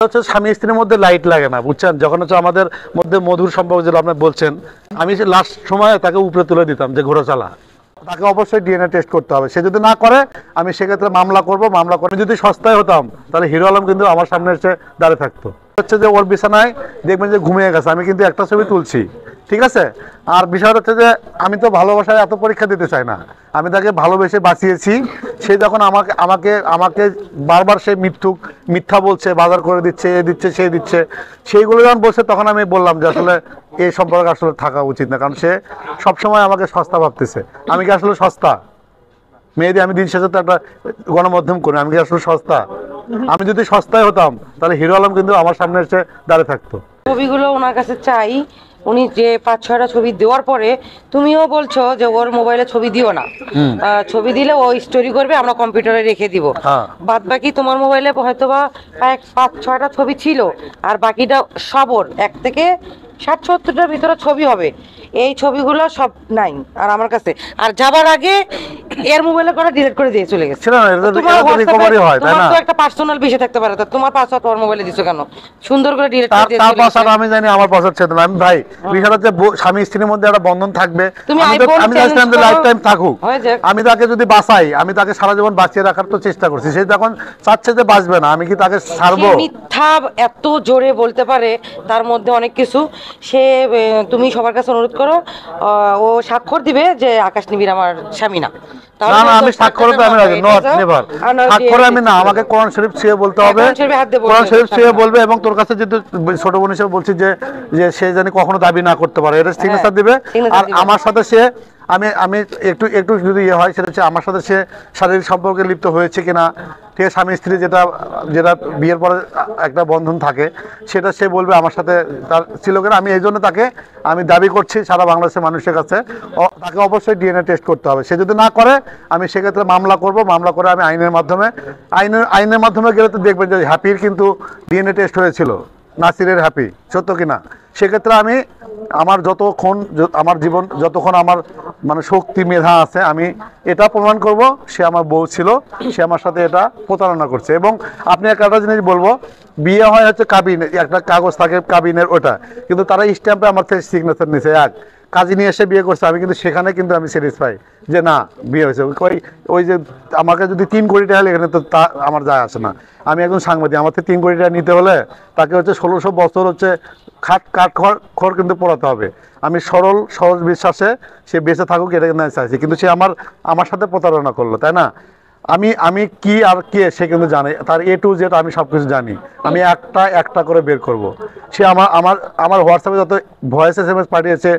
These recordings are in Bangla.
হচ্ছে স্বামী স্ত্রীর মধ্যে লাইট লাগে না, বুঝছেন? যখন হচ্ছে আমাদের মধ্যে মধুর সম্পর্ক যেটা আপনি বলছেন, আমি যে লাস্ট সময় তাকে উপরে তুলে দিতাম যে ঘোড়া চালা, তাকে অবশ্যই ডিএনএ টেস্ট করতে হবে। সে যদি না করে আমি সেক্ষেত্রে মামলা করব। মামলা করে যদি সস্তায় হতাম তাহলে হিরো আলম কিন্তু আমার সামনে এসে দাঁড়িয়ে থাকতো। হচ্ছে যে ওর বিছানায় দেখবেন যে ঘুমিয়ে গেছে, আমি কিন্তু একটা ছবি তুলছি, ঠিক আছে? আর বিষয় হচ্ছে যে আমি তো ভালোবাসায় এত পরীক্ষা দিতে চাই না, আমি তাকে ভালোবেসে বাঁচিয়েছি। সে যখন আমাকে আমাকে আমাকে বারবার সে মিথ্যা বলছে, বাজার করে দিচ্ছে, এ দিচ্ছে, সে দিচ্ছে, সেইগুলো যখন বলছে তখন আমি বললাম যে আসলে এই সম্পর্কে আসলে থাকা উচিত না, কারণ সে সবসময় আমাকে সস্তা ভাবতেছে। আমি কি আসলে সস্তা? মেয়েদের আমি দিন শেষে তো একটা গণমাধ্যম করি, আমি কি আসলে সস্তা? আমি যদি সস্তায় হতাম তাহলে হিরো আলম কিন্তু আমার সামনে এসে দাঁড়িয়ে থাকতো। ছবিগুলো ওনার কাছে চাই, উনি যে 5-6টা ছবি দেওয়ার পরে তুমিও বলছো যে ওর মোবাইলে ছবি দিও না, ছবি দিলে ও স্টোরি করবে, আমরা কম্পিউটারে রেখে দিব। বাদ বাকি তোমার মোবাইলে হয়তোবা 5-6টা ছবি ছিল, আর বাকিটা সব ওর 1 থেকে 60-70টার ভিতরে ছবি হবে। এই ছবিগুলো সব নাই আর আমার কাছে, আর যাবার আগে এর মোবাইলে করে ডিলিট করে দিয়ে চলে গেছে। তোমার তো একটা পার্সোনাল বিষয় থাকতে পারে, তোমার পাসওয়ার্ড তোমার মোবাইলে দিছো কেন? সুন্দর করে ডিলিট করে দিয়ে চলে গেছে। আমি জানি আমার পাসওয়ার্ড ছিল না। আমি ভাই বিষয়টা হচ্ছে স্বামী স্ত্রীর মধ্যে একটা বন্ধন থাকবে, আমি চাইছিলাম যে লাইফ টাইম থাকুক। আমি তাকে যদি বাঁচাই, আমি তাকে সারা জীবন বাঁচিয়ে রাখার তো চেষ্টা করছি। সে যখন চাচ্ছে যে বাঁচবে না, আমি কি তাকে ছাড়বো? মিথ্যা এত জোরে বলতে পারে, তার মধ্যে অনেক কিছু। সে তুমি সবার কাছে অনুরোধ করো, ও স্বাক্ষর দিবে যে আকাশ নিবিড় আমার স্বামী না। না না, আমি স্বাক্ষর তো আমি রাজি, নট নেভার। স্বাক্ষর আমি না, আমাকে কোরআন শরীফ ছুঁয়ে বলতে হবে, কোরআন শরীফ ছুঁয়ে বলবে। এবং তোর কাছে যেহেতু ছোট বোন হিসেবে বলছি যে সে জানি কখনো দাবি না করতে পারে, এটা সিগনেচার দিবে। আর আমার সাথে সে আমি আমি একটু একটু যদি ইয়ে হয়, সেটা হচ্ছে আমার সাথে সে শারীরিক সম্পর্কে লিপ্ত হয়েছে কিনা, ঠিক আছে? স্বামী স্ত্রী যেটা যেটা বিয়ের পরে একটা বন্ধন থাকে, সেটা সে বলবে আমার সাথে তার ছিল কিনা। আমি এই জন্য তাকে আমি দাবি করছি সারা বাংলাদেশের মানুষের কাছে, তাকে অবশ্যই ডিএনএ টেস্ট করতে হবে। সে যদি না করে আমি সেক্ষেত্রে মামলা করব। মামলা করে আমি আইনের মাধ্যমে গেলে তো দেখবেন যে হ্যাপির কিন্তু ডিএনএ টেস্ট হয়েছিল, নাসিরের হ্যাপি, সত্য কিনা। সেক্ষেত্রে আমি আমার যতক্ষণ আমার জীবন যতক্ষণ আমার মানে শক্তি মেধা আছে, আমি এটা প্রমাণ করব সে আমার বউ ছিল, সে আমার সাথে এটা প্রতারণা করছে। এবং আপনি একটা জিনিস বলবো, বিয়ে হয় হচ্ছে কাবিন, একটা কাগজ থাকে কাবিনের, ওটা কিন্তু তারা স্ট্যাম্পে আমার থেকে সিগনেচার নিছে, এক কাজী নিয়ে এসে বিয়ে করছে। আমি কিন্তু সেখানে কিন্তু আমি স্যাটিসফাই যে না, বিয়ে হয়েছে। ওই যে আমাকে যদি 3 কোটি টাকা এখানে তো তা আমার যায় আসে না। আমি একজন সাংবাদিক, আমার থেকে 3 কোটি টাকা নিতে হলে তাকে হচ্ছে 1600 বছর হচ্ছে কাঠ কিন্তু পড়াতে হবে। আমি সহজ বিশ্বাসে সে বেঁচে থাকুক, এটা কিন্তু চাইছি। কিন্তু সে আমার সাথে প্রতারণা করলো, তাই না? আমি কি আর কে সে কিন্তু জানে, তার A to Z আমি সব কিছু জানি। আমি একটা করে বের করব। সে আমার হোয়াটসঅ্যাপে যত ভয়েস SMS পাঠিয়েছে,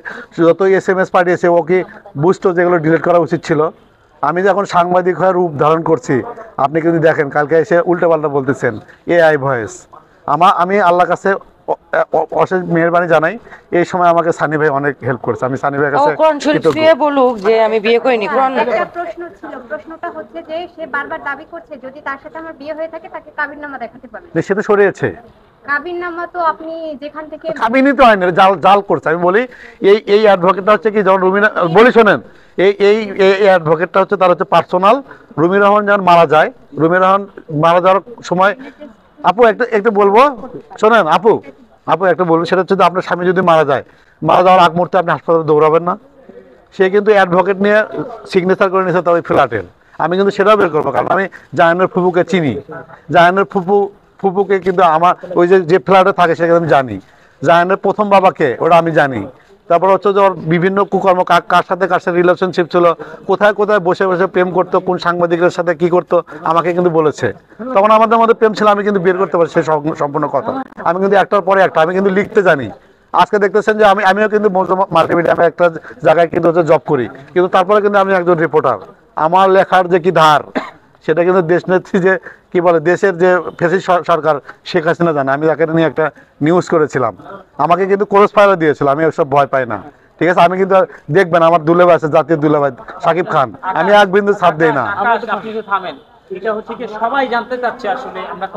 যত SMS পাঠিয়েছে, ও কি বুঝতো যেগুলো ডিলিট করা উচিত ছিল? আমি যখন সাংবাদিক হয়ে রূপ ধারণ করছি, আপনি কিন্তু দেখেন কালকে এসে উল্টোপাল্টা বলতেছেন AI ভয়েস। আমি আল্লাহর কাছে অশেষ মেহেরবানি জানাই, এই সময় আমাকে সানি ভাই অনেক হেল্প করেছে। আমি সানি ভাইয়ের কাছে কোরআন শরীফ ছুঁয়ে বলুক যে আমি বিয়ে করিনি। কোরআন একটা প্রশ্ন ছিল, প্রশ্নটা হচ্ছে যে সে বারবার দাবি করছে যদি তার সাথে আমার বিয়ে হয়ে থাকে তাকে কাবিননামা দেখাতে পারবে। সে তো সরিয়েছে কাবিননামা, তো আপনি যেখান থেকে কাবিনই তো হয় না, জাল করছে। আমি বলি এই অ্যাডভোকেটটা হচ্ছে কি, যখন রুমিনা বলি শোনেন, এই অ্যাডভোকেটটা হচ্ছে তার হচ্ছে পার্সোনাল। রুমি রহমান যখন মারা যায়, রুমি রহমান মারা যাওয়ার সময়, আপু একটু বলবো শোনেন, আপু একটা বলবো, সেটা হচ্ছে আপনার স্বামী যদি মারা যাওয়ার আগ মুহূর্তে আপনি হাসপাতালে দৌড়াবেন না? সে কিন্তু অ্যাডভোকেট নিয়ে সিগনেচার করে নিয়েছে তার ওই ফ্ল্যাটের। আমি কিন্তু সেটাও বের করবো, কারণ আমি জাহানের ফুপুকে চিনি। জাহানের ফুপুকে কিন্তু আমার ওই যে ফ্ল্যাটে থাকে সেখানে আমি জানি। জাহানের প্রথম বাবাকে ওটা আমি জানি। তারপর হচ্ছে যে ওর বিভিন্ন কুকর্ম, কার সাথে রিলেশনশিপ ছিল, কোথায় বসে প্রেম করতো, কোন সাংবাদিকের সাথে কি করতো, আমাকে কিন্তু বলেছে। তখন আমাদের মধ্যে প্রেম ছিল, আমি কিন্তু বের করতে পারি সেই সম্পূর্ণ কথা। আমি কিন্তু একটার পরে একটা, আমি কিন্তু লিখতে জানি। আজকে দেখতেছেন যে আমিও কিন্তু মাল্টিমিডিয়া, আমি একটা জায়গায় কিন্তু হচ্ছে জব করি, কিন্তু তারপরে কিন্তু আমি একজন রিপোর্টার। আমার লেখার যে কি ধার, সেটা কিন্তু দেশনেত্রী যে কি বলে, দেশের যে ফেসিস সরকার শেখ হাসিনা জানে। আমি তাকে নিয়ে একটা নিউজ করেছিলাম, আমাকে কিন্তু ক্রস ফায়ার দিয়েছিল। আমি ওসব ভয় পাই না, ঠিক আছে? আমি কিন্তু দেখবেন আমার দুলাভাই আছে, জাতীয় দুলাভাই সাকিব খান, আমি এক বিন্দু ছাড় দেই না। এটা হচ্ছে কি সবাই জানতে চাচ্ছে আসলে আমরা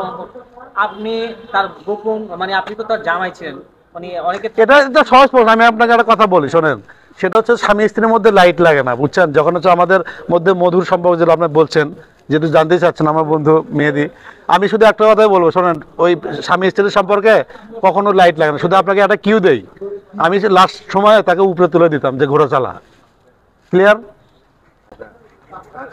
আপনি তার গোপন, মানে আপনি তো তার জামাই ছিলেন, মানে অনেকে এটা সহজ প্রশ্ন। আমি আপনাকে একটা কথা বলি শোনেন, সেটা হচ্ছে স্বামী স্ত্রীর মধ্যে লাইট লাগে না, বুঝছেন? যখন হচ্ছে আমাদের মধ্যে মধুর সম্পর্ক যেটা আপনি বলছেন যেহেতু জানতে চাচ্ছেন আমার বন্ধু মেহেদি, আমি শুধু একটা কথাই বলবো, শোনেন, ওই স্বামী স্ত্রীর সম্পর্কে কখনো লাইট লাগে না। শুধু আপনাকে একটা কিউ দেই, আমি লাস্ট সময় তাকে উপরে তুলে দিতাম যে ঘোড়া চালা। ক্লিয়ার?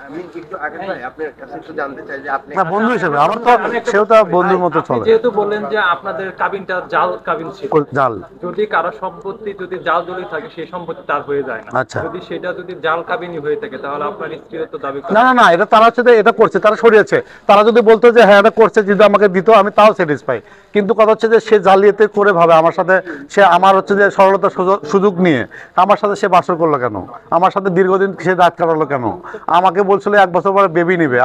আমি একটু আগে ভাই আপনার কাছে একটু জানতে চাই যে আপনি না, বন্ধু হিসেবে আমার তো, সেও তো বন্ধুর মতো আপনি চলে। যেহেতু বললেন যে আপনাদের কাবিনটা জাল কাবিন ছিল, জাল। যদি কারো সম্পত্তি যদি জাল জড়িয়ে থাকে সেই সম্পত্তি তার হয়ে যায় না। আচ্ছা। যদি সেটা যদি জাল কাবিনী হয়ে থাকে তাহলে আপনার স্ত্রীর তো দাবি না না না, এটা তারা হচ্ছে যে এটা করছে, তারা সরিয়েছে। তারা যদি বলতো যে হ্যাঁ এটা করছে, যদি আমাকে দিত আমি তাও স্যাটিসফাই। কিন্তু কথা হচ্ছে যে সে জালিয়াতি করে ভাবে আমার সাথে, সে আমার হচ্ছে যে সরলতার সুযোগ নিয়ে আমার সাথে সে বাসর করলো কেন, আমার সাথে দীর্ঘদিন সে রাত কাটালো কেন, আমাকে বলছিল 1 বছর পরে বেবি নিবে।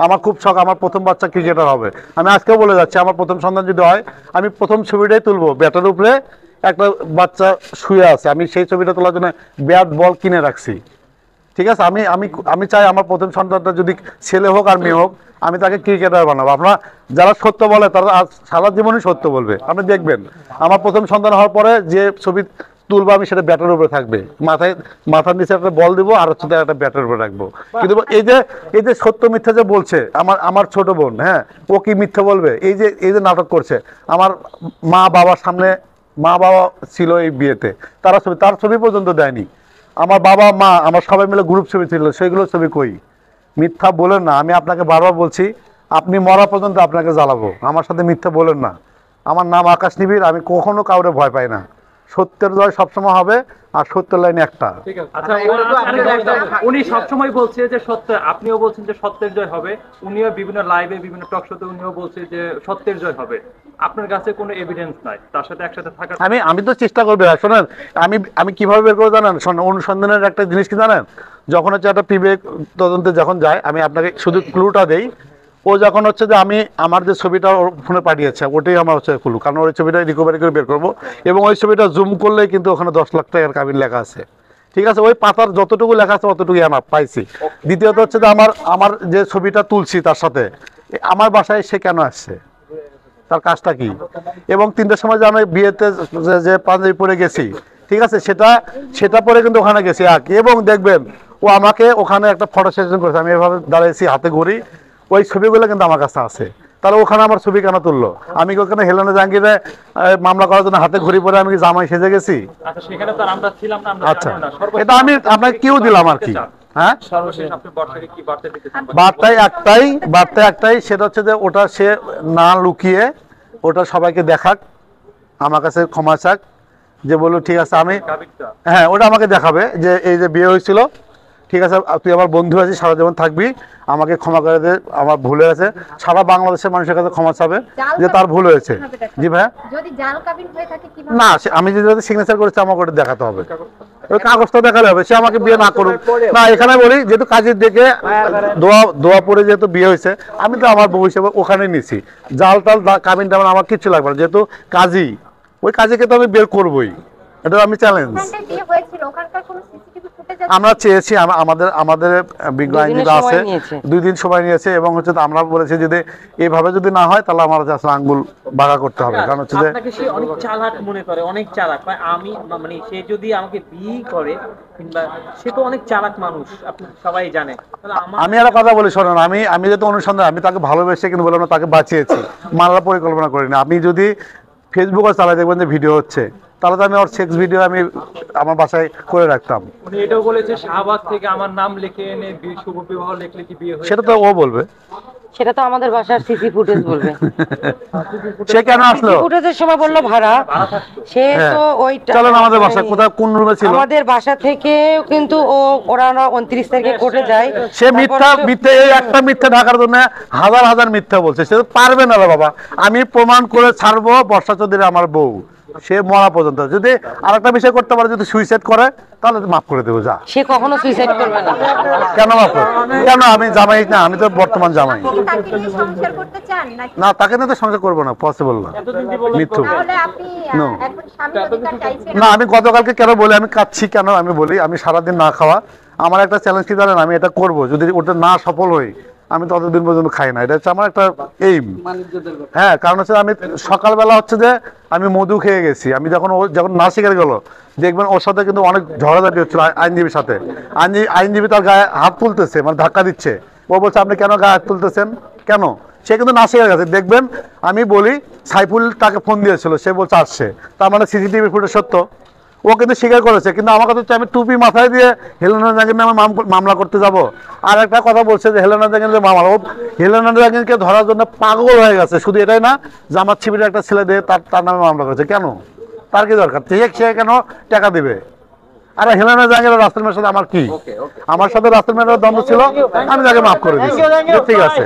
আমার খুব শখ, আমার প্রথম বাচ্চা ক্রিকেটার হবে। আমি আজকেও বলে যাচ্ছি, আমার প্রথম সন্তান যদি হয় আমি প্রথম ছবিটাই তুলবো, ব্যাটের উপরে একটা বাচ্চা শুয়ে আছে, আমি সেই ছবিটা তোলার জন্য ব্যাট বল কিনে রাখছি। ঠিক আছে, আমি আমি আমি চাই আমার প্রথম সন্তানটা যদি ছেলে হোক আর মেয়ে হোক, আমি তাকে ক্রিকেটার বানাবো। আপনারা যারা সত্য বলে তারা সারা জীবনই সত্য বলবে। আপনি দেখবেন আমার প্রথম সন্তান হওয়ার পরে যে ছবি তুলবো আমি, সেটা ব্যাটের উপরে থাকবে, মাথার নিচে একটা বল দিব আর হচ্ছে একটা ব্যাটের উপরে রাখবো। কিন্তু এই যে সত্য মিথ্যা যে বলছে, আমার ছোট বোন, হ্যাঁ, ও কি মিথ্যা বলবে? এই যে নাটক করছে, আমার মা বাবার সামনে, মা বাবা ছিল এই বিয়েতে, তার ছবি পর্যন্ত দেয়নি। আমার বাবা মা আমার সবাই মিলে গ্রুপ ছবি ছিল, সেইগুলো ছবি কই? মিথ্যা বলেন না, আমি আপনাকে বারবার বলছি, আপনি মরা পর্যন্ত আপনাকে জ্বালাবো, আমার সাথে মিথ্যা বলেন না। আমার নাম আকাশ নিবিড়, আমি কখনো কাউরে ভয় পাই না। সত্যের জয় সবসময় হবে, আর সত্যের লাইন একটা। ঠিক আছে। আচ্ছা, উনি সবসময় বলছে যে সত্য, আপনিও বলছেন যে সত্যের জয় হবে, উনিও বিভিন্ন লাইভে বিভিন্ন টক শোতে উনিও বলছে যে সত্যের জয় হবে। আপনার কাছে কোনো এভিডেন্স নাই তার সাথে একসাথে থাকার? আমি তো চেষ্টা করবো। শোনেন, আমি কিভাবে বের করে জানেন? অনুসন্ধানের একটা জিনিস কি জানেন, যখন হচ্ছে একটা পিবিআই তদন্তে যখন যায়, আমি আপনাকে শুধু ক্লুটা দেই, ও যখন হচ্ছে যে আমি আমার যে ছবিটা ওর ফোনে পাঠিয়েছে, ওটাই আমার হচ্ছে ক্লু, কারণ ওই ছবিটা রিকভারি করে বের করবো, এবং ওই ছবিটা জুম করলে কিন্তু ওখানে 10 লাখ টাকার কাবিন লেখা আছে। ঠিক আছে, ওই পাতার যতটুকু লেখা আছে অতটুকুই আমার পাইছি। দ্বিতীয়ত হচ্ছে যে আমার যে ছবিটা তুলছি তার সাথে, আমার বাসায় সে কেন আসছে, তার কাজটা কি, এবং 3টার সময় যে আমি বিয়েতে যে পাঞ্জাবি পরে গেছি, ঠিক আছে, সেটা পরে কিন্তু ওখানে গেছি এবং দেখবেন ও আমাকে ওখানে একটা ফটো সেশন করেছে, আমি এভাবে দাঁড়িয়েছি, হাতে ঘড়ি, ওই ছবিগুলো কিন্তু আমার কাছে আছে। তাহলে ওখানে আমার ছবি কেন তুললো? আমি কি ওখানে হেলেনা জাহাঙ্গীরে মামলা করার জন্য হাতে ঘড়ি পরে আমি কি জামাই সেজে গেছি? আচ্ছা, সেখানে তো আমরা ছিলাম না, আমরা আচ্ছা, জানিও না। এটা আমি আপনাকে কিউ দিলাম আর কি। হ্যাঁ, সর্বশেষ আপনি বর্ষাকে কি বার্তা দিতে চান? বার্তা একটাই, সেটা হচ্ছে যে ওটা সে না লুকিয়ে ওটা সবাইকে দেখাক, আমার কাছে ক্ষমা চাক, যে বললো ঠিক আছে আমি, হ্যাঁ, ওটা আমাকে দেখাবে যে এই যে বিয়ে হয়েছিল, ঠিক আছে, তুই আমার বন্ধু আছিস, সারা জীবন থাকবি, আমাকে ক্ষমা করে দে, আমার ভুল হয়েছে। সারা বাংলাদেশের মানুষের কাছে ক্ষমা চাবে যে তার ভুল হয়েছে। জি ভাই, যদি জাল কাবিন হয়ে থাকে কিভাবে? না, আমি যদি সিগনেচার করেছি আমাকে ওটা দেখাতে হবে, ওই কাগজটা দেখালে হবে, সে আমাকে বিয়ে না করুক না। এখানে বলি, যেহেতু কাজের দিকে দোয়া পরে যেহেতু বিয়ে হয়েছে, আমি তো আমার বউ হিসেবে ওখানে নিছি, জাল টাল কাবিন টাবিন আমার কিচ্ছু লাগবে না, যেহেতু কাজী, ওই কাজীকে তো আমি বের করবোই, এটা আমি চ্যালেঞ্জ। ওখানটায় বিয়ে হয়েছিল, ওখানকার কোনো সিসিটিভি ফুটেজ আছে? আমরা চেয়েছি, আমাদের বিজ্ঞ আইনজীবী আছে, 2 দিন সময় নিয়েছে, এবং হচ্ছে আমরা বলেছি যদি এইভাবে যদি না হয় তাহলে আমার কাছে আঙ্গুল বাঁকা করতে হবে, কারণ হচ্ছে যে আপনাকে সে অনেক চালাক মনে করে, অনেক চালাক, আমি মানে সে যদি আমাকে বিয়ে করে, কিংবা সে তো অনেক চালাক মানুষ, আপনি সবাই জানে। তাহলে আমি একটা কথা বলি, শোনেন, আমি যেহেতু অনুসন্ধান, আমি তাকে ভালোবেসে কিন্তু বললাম না তাকে বাঁচিয়েছি, মারার পরিকল্পনা করিনি। আপনি যদি ফেসবুকে চালাই দেখবেন যে ভিডিও হচ্ছে, তাহলে তো আমি ওর সেক্স ভিডিও আমি আমার বাসায় করে রাখতাম। উনি এটাও বলেছে শাহবাগ থেকে আমার নাম লিখে এনে শুভ বিবাহ লিখলে কি বিয়ে হয়ে? সেটা তো ও বলবে, সেটা তো আমাদের বাসার সিসি ফুটেজ বলবে। সে কেন আসলো? ফুটেজের সময় বললো ভাড়া, সে তো ওইটা চলেন আমাদের বাসায়, কোথায় কোন রুমে ছিল? আমাদের বাসা থেকে কিন্তু ওরা 29 তারিখে কোর্টে যায়। সে মিথ্যা এই একটা মিথ্যা ঢাকার জন্য হাজার মিথ্যা বলছে, সে তো পারবে না রে বাবা। আমি প্রমাণ করে ছাড়বো বর্ষা চৌধুরী আমার বউ, সে মরা পর্যন্ত। যদি আরেকটা বিষয় করতে পারে, যদি সুইসাইড করে তাহলে মাফ করে দেবো, যা। সে কখনো সুইসাইড করবে না। কেন মাফ করবে? কেন? আমি জামাই না, আমি তো বর্তমান জামাই। তাকে নিয়ে সংসার করতে চান নাকি? না, তাকে নিয়ে তো সংসার করবো না, পসিবল না, মিথ্যু। তাহলে আপনি No. এখন স্বামীর অধিকার চাইছেন? না, আমি গতকালকে কেন বলি, আমি কাঁদছি কেন আমি বলি, আমি সারাদিন না খাওয়া, আমার একটা চ্যালেঞ্জ কি জানেন, আমি এটা করব, যদি ওটা না সফল হই আমি ততদিন পর্যন্ত খাই না, এটা হচ্ছে আমার একটা এইম। হ্যাঁ, কারণ হচ্ছে আমি সকালবেলা হচ্ছে যে আমি মধু খেয়ে গেছি, আমি যখন না শিকার গেল, দেখবেন ওর সাথে কিন্তু অনেক ঝগড়াঝাটি হচ্ছিল আইনজীবীর সাথে। আইনজীবী তার গায়ে হাত তুলতেছে, মানে ধাক্কা দিচ্ছে, ও বলছে আপনি কেন গায়ে হাত তুলতেছেন কেন, সে কিন্তু না শিখে গেছে। দেখবেন আমি বলি সাইফুল তাকে ফোন দিয়েছিল, সে বলছে আসছে, তার মানে সিসিটিভি ফুটেজ সত্য, ও কিন্তু স্বীকার করেছে। কিন্তু আমার কথা হচ্ছে আমি টুপি মাথায় দিয়ে হেলেনা জাহাঙ্গীর নামে মামলা করতে যাব। আর একটা কথা বলছে যে হেলেনা জাহাঙ্গীর যে মামলা, ও হেলেনা জাহাঙ্গীরকে ধরার জন্য পাগল হয়ে গেছে। শুধু এটাই না, জামাত শিবিরের একটা ছেলে দিয়ে তার নামে মামলা করেছে। কেন, তার কি দরকার, সে কেন টাকা দিবে? আর হেলেনা জাহাঙ্গীর রাসেল মেয়ের সাথে আমার কি, আমার সাথে রাসেল মেয়ের দ্বন্দ্ব ছিল, আমি তাকে মাফ করে দিচ্ছি, ঠিক আছে।